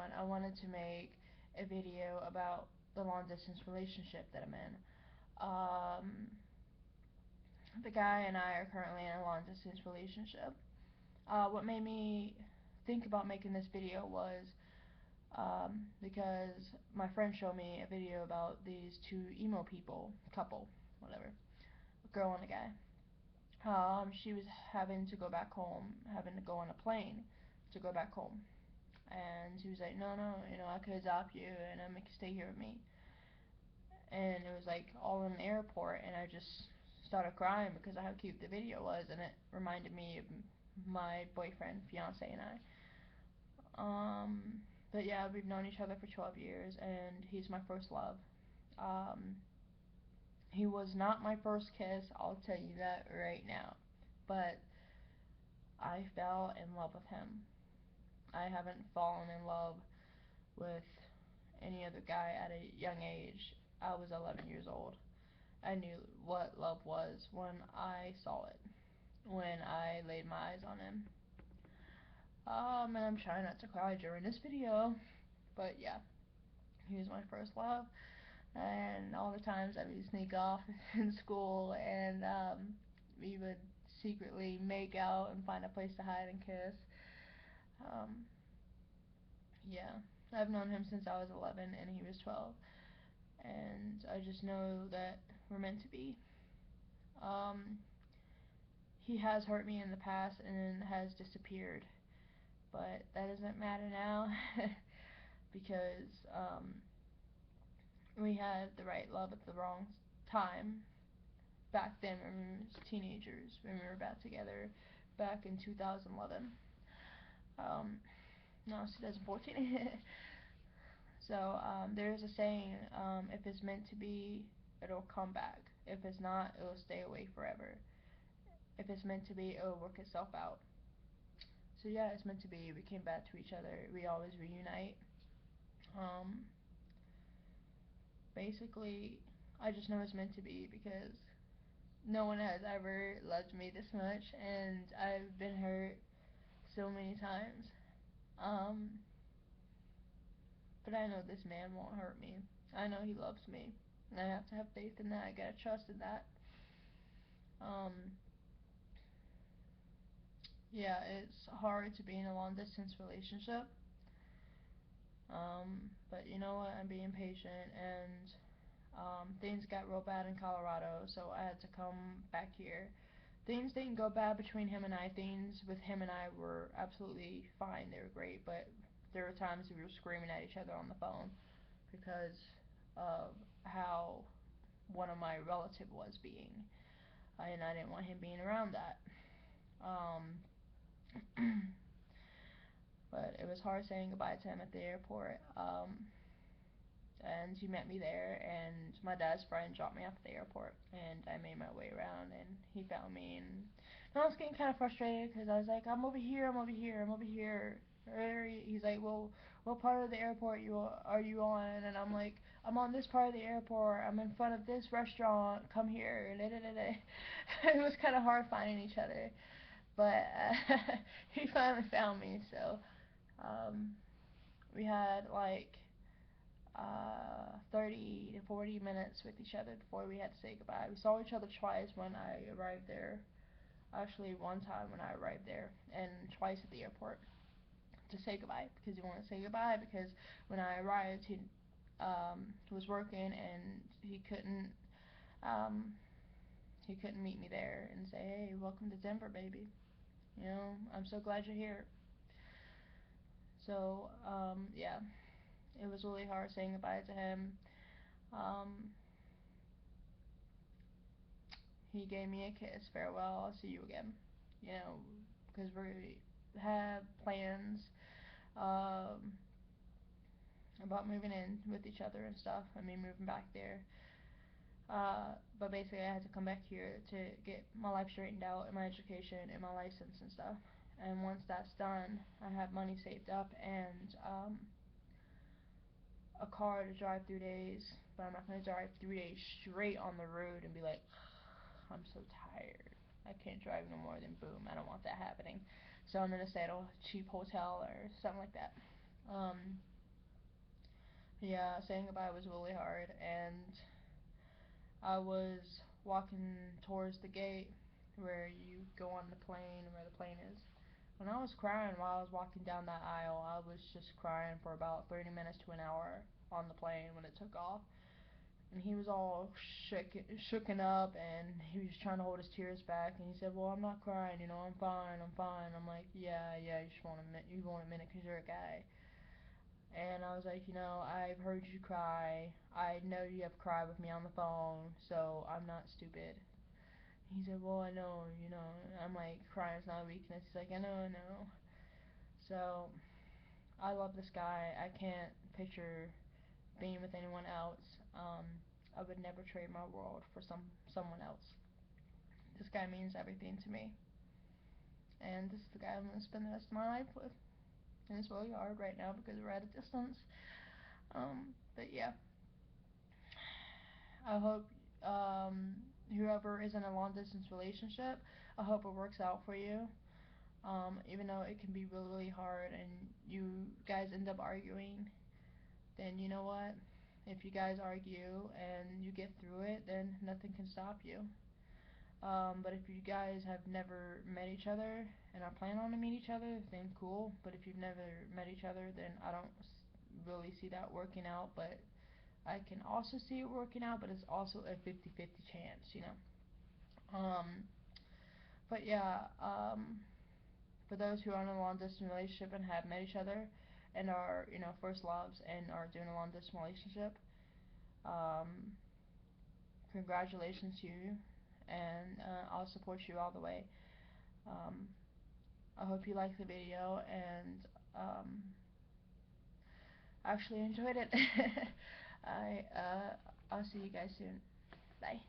want. I wanted to make a video about the long distance relationship that I'm in. The guy and I are currently in a long distance relationship. What made me think about making this video was because my friend showed me a video about these two emo couple, whatever, a girl and a guy. She was having to go back home, having to go on a plane to go back home. And he was like, no, no, I could adopt you and you can stay here with me. And it was like all in the airport, and I just started crying because of how cute the video was, and it reminded me of my boyfriend, fiance, and but yeah, we've known each other for 12 years, and he's my first love. Um, he was not my first kiss, I'll tell you that right now, but I fell in love with him. I haven't fallen in love with any other guy at a young age. I was 11 years old. I knew what love was when I saw it, when I laid my eyes on him. And I'm trying not to cry during this video, but yeah, he was my first love, and all the times that we sneak off in school, and we would secretly make out and find a place to hide and kiss. Um, yeah, I've known him since I was 11 and he was 12, and I just know that we're meant to be. Um, he has hurt me in the past and has disappeared, but that doesn't matter now because we had the right love at the wrong time back then when we were teenagers, when we were back together back in 2011. No, 2014. So there's a saying, if it's meant to be, it'll come back. If it's not, it'll stay away forever. If it's meant to be, it'll work itself out. So yeah, it's meant to be. We came back to each other. We always reunite. Um, Basically, I just know it's meant to be because no one has ever loved me this much, and I've been hurt so many times. Um, but I know this man won't hurt me. I know he loves me, and I have to have faith in that. I gotta trust in that. Um, yeah, it's hard to be in a long distance relationship. But you know what? I'm being patient, and things got real bad in Colorado, so I had to come back here. Things didn't go bad between him and I. Things with him and I were absolutely fine. They were great, but there were times we were screaming at each other on the phone because of how one of my relatives was being, and I didn't want him being around that. Um, but it was hard saying goodbye to him at the airport. And he met me there, and my dad's friend dropped me off at the airport, and I made my way around, and he found me, and I was getting kind of frustrated because I was like, I'm over here, I'm over here, I'm over here. He's like, well, what part of the airport are you on? And I'm like, I'm on this part of the airport, I'm in front of this restaurant, come here. It was kind of hard finding each other, but he finally found me, so um, we had like 30 to 40 minutes with each other before we had to say goodbye. We saw each other twice when I arrived there. Actually, one time when I arrived there, and twice at the airport to say goodbye because he wanted to say goodbye because when I arrived, he was working and um, he couldn't meet me there and say, hey, welcome to Denver, baby. I'm so glad you're here. So, yeah, it was really hard saying goodbye to him. Um, he gave me a kiss, farewell, I'll see you again. Because we have plans um, about moving in with each other and stuff. I mean, moving back there. But basically, I had to come back here to get my life straightened out and my education and my license and stuff. And once that's done, I have money saved up and a car to drive 3 days. But I'm not going to drive 3 days straight on the road and be like, I'm so tired. I can't drive no more than boom. I don't want that happening. So I'm going to stay at a cheap hotel or something like that. Yeah, saying goodbye was really hard, and I was walking towards the gate where you go on the plane, where the plane is. When I was crying while I was walking down that aisle, I was just crying for about 30 minutes to an hour on the plane when it took off. And he was all shooken up, and he was trying to hold his tears back. And he said, "Well, I'm not crying, you know, I'm fine, I'm fine." I'm like, "Yeah, yeah, you just want a minute, 'cause you're a guy." And I was like, "I've heard you cry. I know you have cried with me on the phone, so I'm not stupid." He said, "Well, I know, you know." I'm like, "Crying is not a weakness." He's like, "I know, I know." So I love this guy. I can't picture being with anyone else. Um, I would never trade my world for someone else. This guy means everything to me, and this is the guy I'm gonna spend the rest of my life with. And it's really hard right now because we're at a distance. But yeah, I hope whoever is in a long distance relationship, I hope it works out for you. Even though it can be really, really hard and you guys end up arguing, then you know what? If you guys argue and you get through it, then nothing can stop you. But if you guys have never met each other and are planning on to meet each other, then cool. But if you've never met each other, then I don't really see that working out. But I can also see it working out, but it's also a 50-50 chance. But yeah, for those who are in a long distance relationship and have met each other and are, first loves and are doing a long distance relationship, um, congratulations to you, and I'll support you all the way. Um, I hope you liked the video and actually enjoyed it. I'll see you guys soon. Bye.